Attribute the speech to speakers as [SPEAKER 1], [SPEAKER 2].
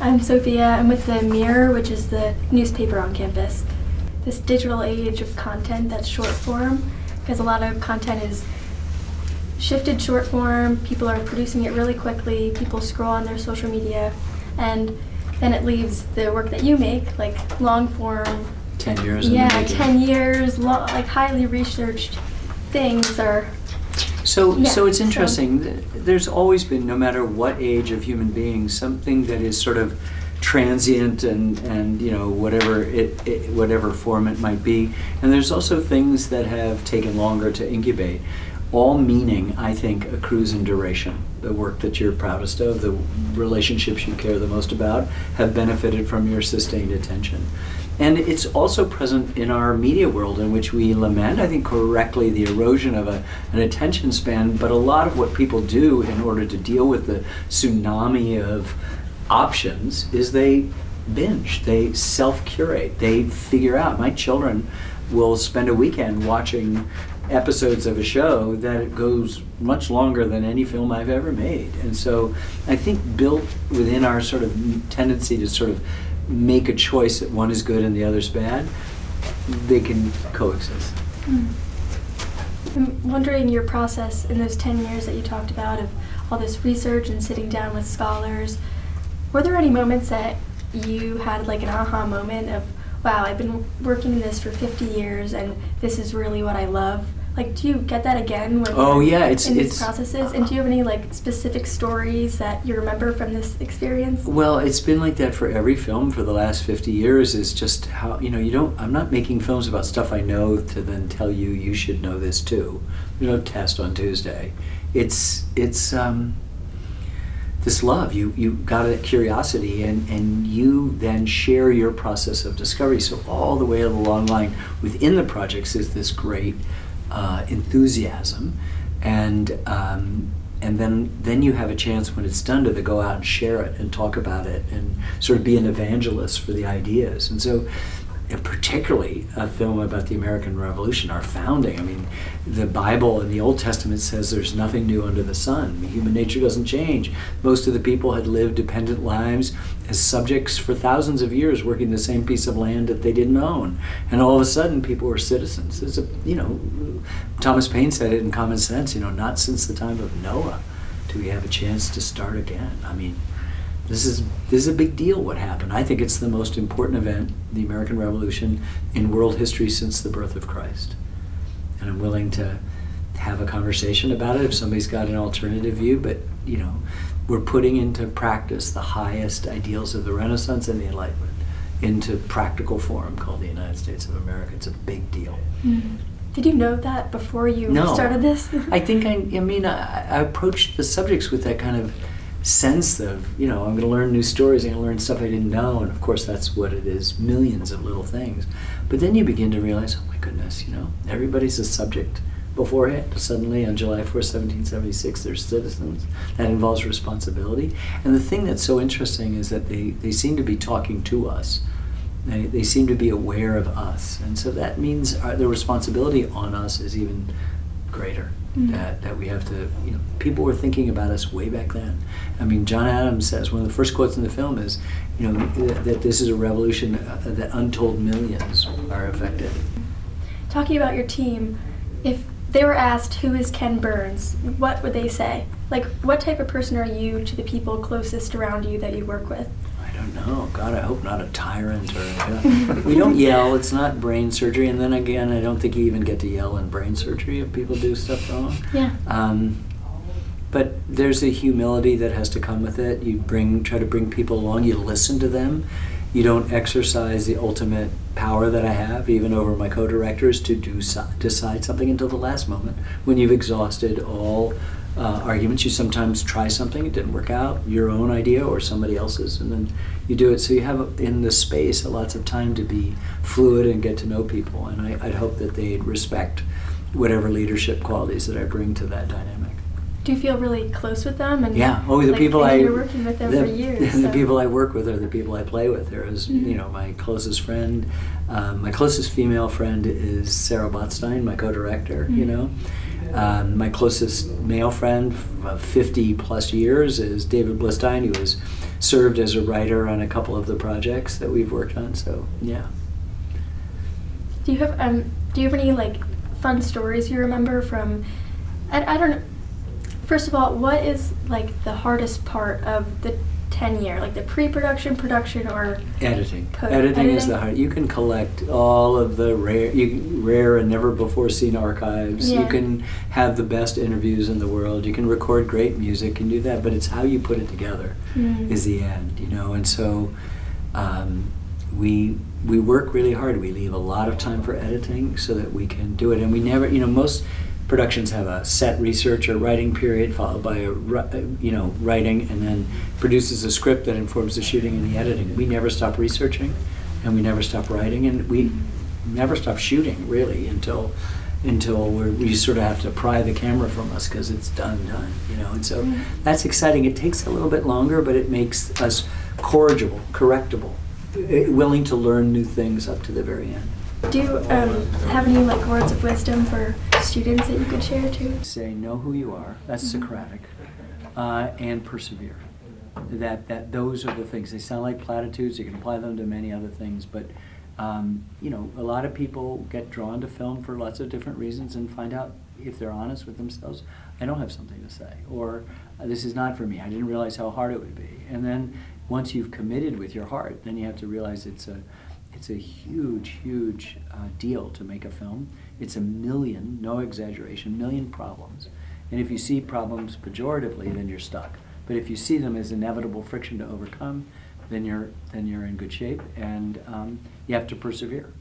[SPEAKER 1] I'm Sophia. I'm with the Mirror, which is the newspaper on campus. This digital age of content that's short form, because a lot of content is shifted short form, people are producing it really quickly, people scroll on their social media, and then it leaves the work that you make, like long form.
[SPEAKER 2] 10 years in
[SPEAKER 1] the
[SPEAKER 2] making.
[SPEAKER 1] 10 years, like highly researched things are.
[SPEAKER 2] So it's interesting. There's always been, no matter what age of human beings, something that is sort of transient and whatever form it might be. And there's also things that have taken longer to incubate. All meaning, I think, accrues in duration. The work that you're proudest of, the relationships you care the most about, have benefited from your sustained attention. And it's also present in our media world, in which we lament, I think correctly, the erosion of an attention span, but a lot of what people do in order to deal with the tsunami of options is they binge, they self-curate, they figure out. My children will spend a weekend watching episodes of a show that goes much longer than any film I've ever made. And so I think built within our sort of tendency to sort of make a choice that one is good and the other's bad, they can coexist.
[SPEAKER 1] I'm wondering your process in those 10 years that you talked about of all this research and sitting down with scholars. Were there any moments that you had like an aha moment of, wow, I've been working in this for 50 years and this is really what I love? Like, do you get that again when in these processes? And do you have any like specific stories that you remember from this experience?
[SPEAKER 2] Well, it's been like that for every film for the last 50 years. Is just how, I'm not making films about stuff I know to then tell you should know this too. There's no test on Tuesday. It's this love. You got a curiosity and you then share your process of discovery. So all the way along the line within the projects is this great enthusiasm, and then you have a chance when it's done to go out and share it and talk about it and sort of be an evangelist for the ideas. And so particularly a film about the American Revolution, our founding. I mean, the Bible in the Old Testament says there's nothing new under the sun. Human nature doesn't change. Most of the people had lived dependent lives as subjects for thousands of years, working the same piece of land that they didn't own. And all of a sudden, people were citizens. Thomas Paine said it in Common Sense, not since the time of Noah do we have a chance to start again. I mean, this is a big deal what happened. I think it's the most important event, the American Revolution, in world history since the birth of Christ. And I'm willing to have a conversation about it if somebody's got an alternative view, but we're putting into practice the highest ideals of the Renaissance and the Enlightenment into practical form called the United States of America. It's a big deal.
[SPEAKER 1] Mm-hmm. Did you know that before you started this?
[SPEAKER 2] I think I approached the subjects with that kind of sense of, I'm going to learn new stories, I'm going to learn stuff I didn't know, and of course that's what it is, millions of little things. But then you begin to realize, oh my goodness, everybody's a subject beforehand. Suddenly on July 4th, 1776, they're citizens. That involves responsibility. And the thing that's so interesting is that they seem to be talking to us. They seem to be aware of us. And so that means the responsibility on us is even greater. That we have to, people were thinking about us way back then. I mean, John Adams says, one of the first quotes in the film is, that this is a revolution that untold millions are affected.
[SPEAKER 1] Talking about your team, if they were asked, who is Ken Burns, what would they say? Like, what type of person are you to the people closest around you that you work with?
[SPEAKER 2] I don't know. God, I hope not a tyrant we don't yell. It's not brain surgery. And then again, I don't think you even get to yell in brain surgery if people do stuff wrong.
[SPEAKER 1] Yeah.
[SPEAKER 2] But there's a humility that has to come with it. You try to bring people along. You listen to them. You don't exercise the ultimate power that I have, even over my co-directors, to decide something until the last moment. When you've exhausted all arguments, you sometimes try something, it didn't work out, your own idea or somebody else's, and then you do it. So you have in the space lots of time to be fluid and get to know people. And I'd hope that they'd respect whatever leadership qualities that I bring to that dynamic.
[SPEAKER 1] Do you feel really close with them? And
[SPEAKER 2] yeah. Oh, the people
[SPEAKER 1] you're working with them for years.
[SPEAKER 2] The people I work with are the people I play with. There is, my closest friend, my closest female friend is Sarah Botstein, my co-director. My closest male friend of 50 plus years is David Blistein, who was served as a writer on a couple of the projects that we've worked on. So yeah.
[SPEAKER 1] Do you have any like fun stories you remember from? I don't know. First of all, what is like the hardest part of the tenure, like the pre-production, production, or
[SPEAKER 2] editing? Editing is the hard. You can collect all of the rare and never before seen archives.
[SPEAKER 1] Yeah.
[SPEAKER 2] You can have the best interviews in the world. You can record great music and do that, but it's how you put it together is the end, you know. And so we work really hard. We leave a lot of time for editing so that we can do it, and we never, you know, most productions have a set research or writing period followed by a writing, and then produces a script that informs the shooting and the editing. We never stop researching, and we never stop writing, and we never stop shooting really until we sort of have to pry the camera from us because it's done, you know. And so that's exciting. It takes a little bit longer, but it makes us corrigible, correctable, willing to learn new things up to the very end.
[SPEAKER 1] Do you have any like words of wisdom for students that you could share too?
[SPEAKER 2] Say, know who you are. That's Socratic, and persevere. That those are the things. They sound like platitudes. You can apply them to many other things, but you know, a lot of people get drawn to film for lots of different reasons and find out, if they're honest with themselves, I don't have something to say, or this is not for me. I didn't realize how hard it would be. And then once you've committed with your heart, then you have to realize it's a huge deal to make a film. It's a million, no exaggeration, million problems. And if you see problems pejoratively, then you're stuck. But if you see them as inevitable friction to overcome, then you're in good shape, and you have to persevere.